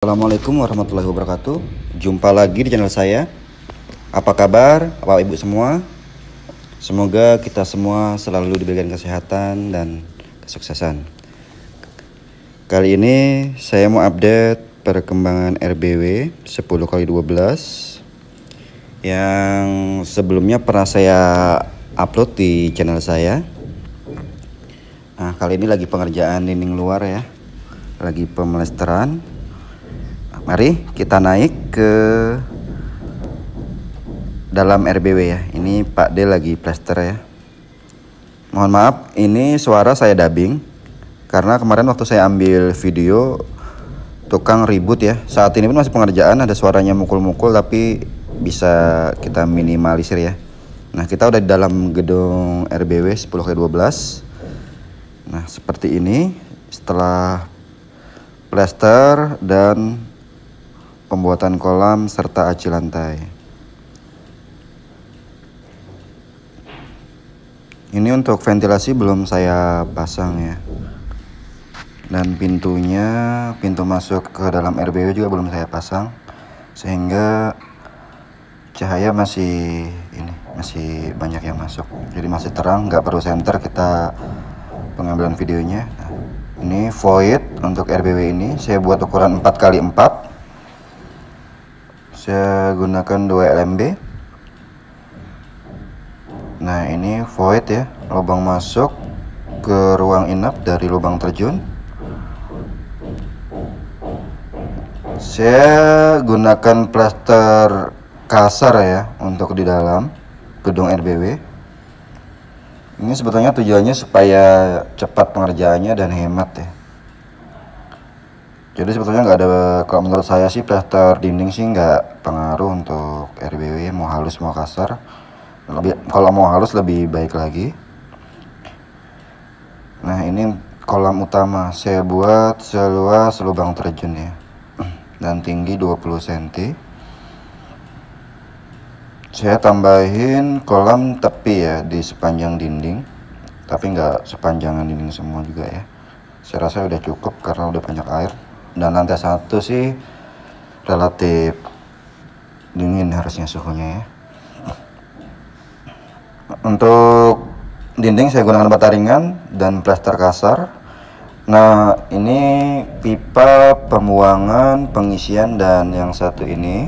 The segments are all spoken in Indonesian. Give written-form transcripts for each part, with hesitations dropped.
Assalamualaikum warahmatullahi wabarakatuh. Jumpa lagi di channel saya. Apa kabar Bapak Ibu semua? Semoga kita semua selalu diberikan kesehatan dan kesuksesan. Kali ini saya mau update perkembangan RBW 10x12 yang sebelumnya pernah saya upload di channel saya. Nah, kali ini lagi pengerjaan dinding luar ya. Lagi pemlesteran. Mari kita naik ke dalam RBW ya. Ini Pak D lagi plester ya. Mohon maaf, ini suara saya dubbing karena kemarin waktu saya ambil video tukang ribut ya. Saat ini pun masih pengerjaan, ada suaranya mukul-mukul tapi bisa kita minimalisir ya. Nah, kita udah di dalam gedung RBW 10x12. Nah, seperti ini setelah plester dan pembuatan kolam serta aci lantai. Ini untuk ventilasi belum saya pasang ya. Dan pintu masuk ke dalam RBW juga belum saya pasang, sehingga cahaya masih banyak yang masuk. Jadi masih terang, nggak perlu senter kita pengambilan videonya. Nah, ini void untuk RBW ini saya buat ukuran 4x4. Saya gunakan 2 LMB. Nah, ini void ya, lubang masuk ke ruang inap dari lubang terjun. Saya gunakan plester kasar ya untuk di dalam gedung RBW. Ini sebetulnya tujuannya supaya cepat pengerjaannya dan hemat ya. Jadi sebetulnya nggak ada, kalau menurut saya sih plester dinding sih nggak pengaruh untuk RBW, mau halus mau kasar. Kalau mau halus lebih baik lagi. Nah, ini kolam utama saya buat seluas lubang terjun ya, dan tinggi 20 cm. Saya tambahin kolam tepi ya di sepanjang dinding, tapi nggak sepanjangan dinding semua juga ya. Saya rasa udah cukup karena udah banyak air. Dan lantai 1 sih relatif dingin harusnya suhunya ya. Untuk dinding saya gunakan bata ringan dan plester kasar. Nah, ini pipa pembuangan, pengisian, dan yang satu ini.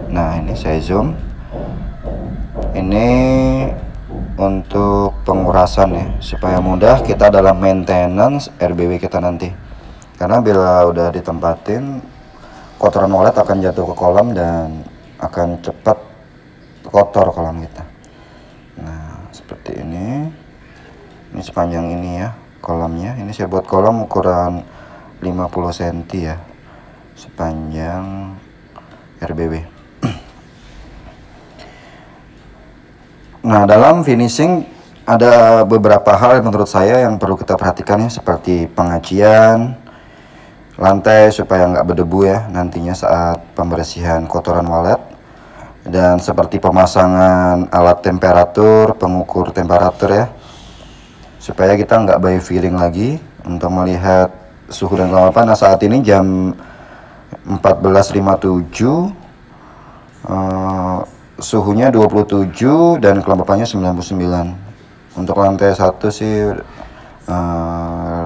Nah, ini saya zoom. Ini untuk pengurasan ya, supaya mudah kita dalam maintenance RBW kita nanti. Karena bila udah ditempatin, kotoran walet akan jatuh ke kolam dan akan cepat kotor kolam kita. Nah, seperti ini. Ini sepanjang ini ya kolamnya. Ini saya buat kolam ukuran 50 cm ya, sepanjang RBW. Nah, dalam finishing ada beberapa hal menurut saya yang perlu kita perhatikan ya, seperti pengacian lantai supaya nggak berdebu ya nantinya saat pembersihan kotoran walet, dan seperti pemasangan alat temperatur, pengukur temperatur ya, supaya kita nggak by feeling lagi untuk melihat suhu dan kelembapan. Nah, saat ini jam 14.57, suhunya 27 dan kelembapannya 99. Untuk lantai 1 sih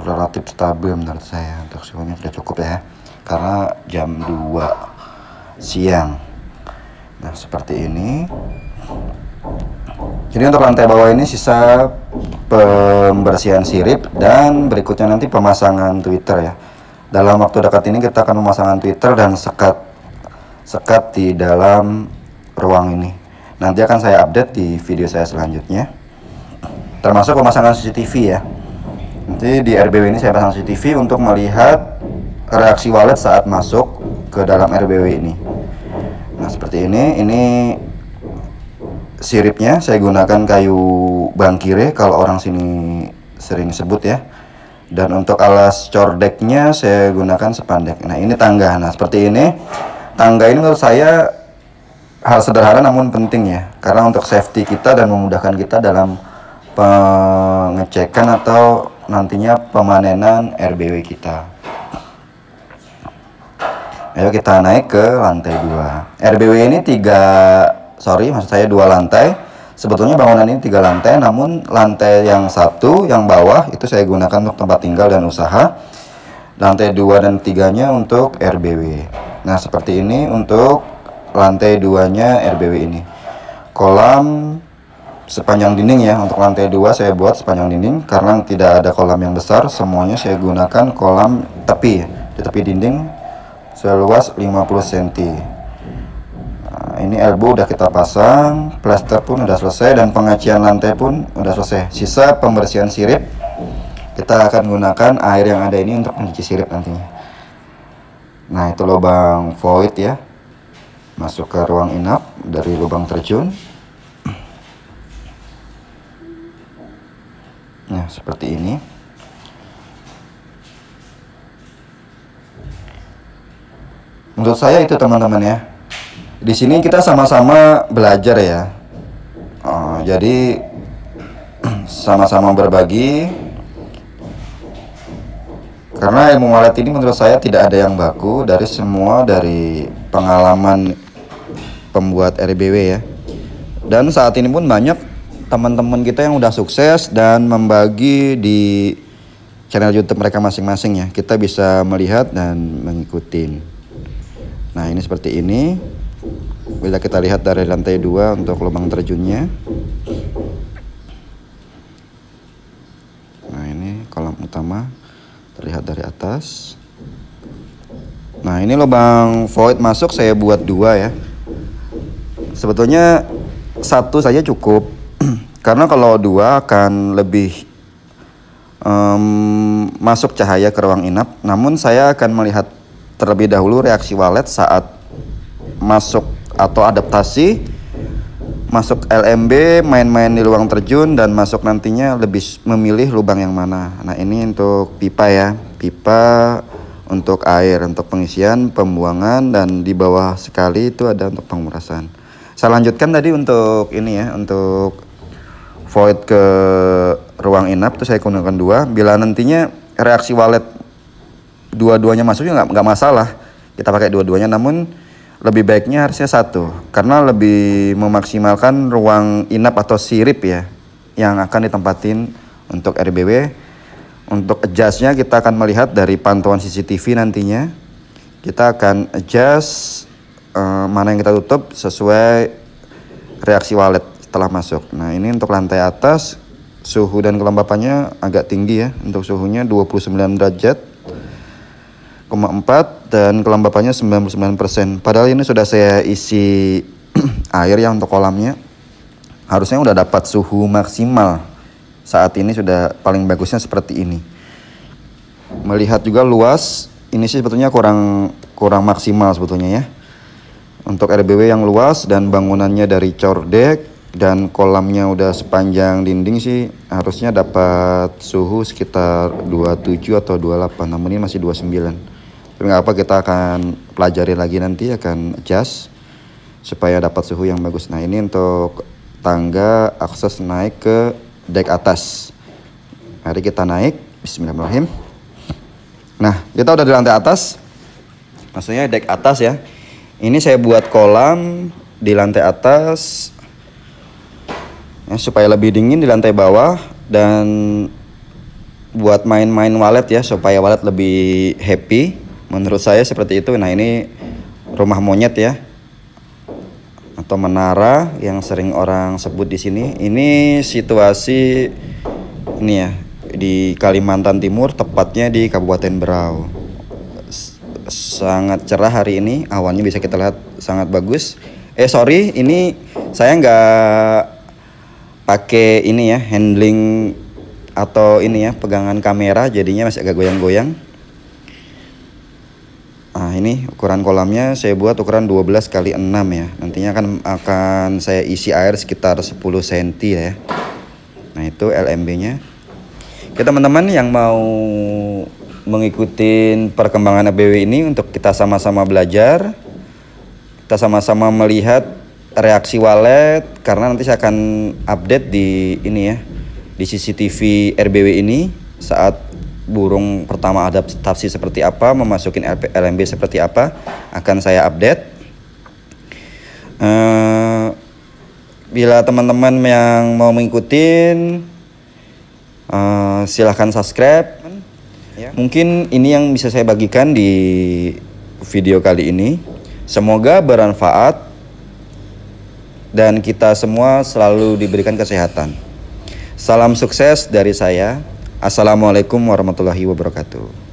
relatif stabil menurut saya. Untuk suhunya sudah cukup ya, karena jam 2 siang. Nah, seperti ini. Jadi untuk lantai bawah ini sisa pembersihan sirip, dan berikutnya nanti pemasangan Twitter ya. Dalam waktu dekat ini kita akan memasangkan Twitter dan sekat di dalam ruang ini. Nanti akan saya update di video saya selanjutnya, termasuk pemasangan CCTV ya. Nanti di RBW ini saya pasang CCTV untuk melihat reaksi walet saat masuk ke dalam RBW ini. Nah, seperti ini siripnya saya gunakan kayu bangkire kalau orang sini sering sebut ya. Dan untuk alas cordeknya saya gunakan spandek. Nah, ini tangga. Nah, seperti ini. Tangga ini menurut saya hal sederhana namun penting ya, karena untuk safety kita dan memudahkan kita dalam pengecekan atau nantinya pemanenan RBW kita. Ayo kita naik ke lantai 2. RBW ini maksud saya 2 lantai. Sebetulnya bangunan ini 3 lantai, namun lantai yang 1 yang bawah itu saya gunakan untuk tempat tinggal dan usaha. Lantai 2 dan 3-nya untuk RBW. Nah, seperti ini untuk lantai 2-nya RBW ini. Kolam sepanjang dinding ya, untuk lantai 2 saya buat sepanjang dinding karena tidak ada kolam yang besar, semuanya saya gunakan kolam tepi. Di tepi dinding seluas 50 cm. Nah, ini elbow udah kita pasang, plester pun udah selesai, dan pengacian lantai pun udah selesai. Sisa pembersihan sirip, kita akan gunakan air yang ada ini untuk mencuci sirip nantinya. Nah, itu lubang void ya, masuk ke ruang inap dari lubang terjun. Nah, seperti ini. Menurut saya itu teman-teman ya. Di sini kita sama-sama belajar ya. Jadi sama-sama berbagi. Karena ilmu walet ini menurut saya tidak ada yang baku, dari pengalaman pembuat RBW ya. Dan saat ini pun banyak teman-teman kita yang udah sukses dan membagi di channel YouTube mereka masing-masing ya. Kita bisa melihat dan mengikuti. Nah, ini seperti ini. Bisa kita lihat dari lantai 2 untuk lubang terjunnya. Nah, ini kolam utama terlihat dari atas. Nah, ini lubang void masuk saya buat 2 ya. Sebetulnya 1 saja cukup. Karena kalau 2 akan lebih masuk cahaya ke ruang inap. Namun saya akan melihat terlebih dahulu reaksi walet saat masuk atau adaptasi, masuk LMB, main-main di ruang terjun, dan masuk nantinya lebih memilih lubang yang mana. Nah, ini untuk pipa ya, pipa untuk air, untuk pengisian, pembuangan, dan di bawah sekali itu ada untuk pengurasan. Saya lanjutkan tadi untuk ini ya, untuk void ke ruang inap itu saya gunakan 2. Bila nantinya reaksi walet dua-duanya masuk juga nggak masalah, kita pakai dua-duanya. Namun lebih baiknya harusnya 1 karena lebih memaksimalkan ruang inap atau sirip ya yang akan ditempatin untuk RBW. Untuk adjustnya kita akan melihat dari pantauan CCTV nantinya. Kita akan adjust mana yang kita tutup sesuai reaksi walet setelah masuk. Nah, ini untuk lantai atas suhu dan kelembapannya agak tinggi ya. Untuk suhunya 29 derajat 4 dan kelembapannya 99%. Padahal ini sudah saya isi air ya untuk kolamnya. Harusnya udah dapat suhu maksimal. Saat ini sudah paling bagusnya seperti ini. Melihat juga luas, ini sih sebetulnya kurang maksimal sebetulnya ya. Untuk RBW yang luas dan bangunannya dari cordek dan kolamnya udah sepanjang dinding sih harusnya dapat suhu sekitar 27 atau 28. Namun ini masih 29. Tapi nggak apa, kita akan pelajari lagi nanti, akan adjust supaya dapat suhu yang bagus. Nah, ini untuk tangga akses naik ke dek atas. Mari kita naik. Bismillahirrahmanirrahim. Nah, kita udah di lantai atas, maksudnya dek atas ya. Ini saya buat kolam di lantai atas ya, supaya lebih dingin di lantai bawah, dan buat main-main walet ya, supaya walet lebih happy. Menurut saya seperti itu. Nah, ini rumah monyet ya, atau menara yang sering orang sebut di sini. Ini situasi ini ya di Kalimantan Timur, tepatnya di Kabupaten Berau. Sangat cerah hari ini, awannya bisa kita lihat sangat bagus. Ini saya nggak pakai ini ya, handling atau ini ya, pegangan kamera, jadinya masih agak goyang-goyang. Nah, ini ukuran kolamnya saya buat ukuran 12 x 6 ya. Nantinya akan saya isi air sekitar 10 cm ya. Nah, itu LMB-nya. Oke teman-teman yang mau mengikuti perkembangan RBW ini, untuk kita sama-sama belajar, kita sama-sama melihat reaksi walet, karena nanti saya akan update di ini ya, di CCTV RBW ini saat burung pertama adaptasi seperti apa, memasukin LMB seperti apa, akan saya update. Bila teman-teman yang mau mengikutin, silahkan subscribe. Mungkin ini yang bisa saya bagikan di video kali ini. Semoga bermanfaat dan kita semua selalu diberikan kesehatan. Salam sukses dari saya. Assalamualaikum warahmatullahi wabarakatuh.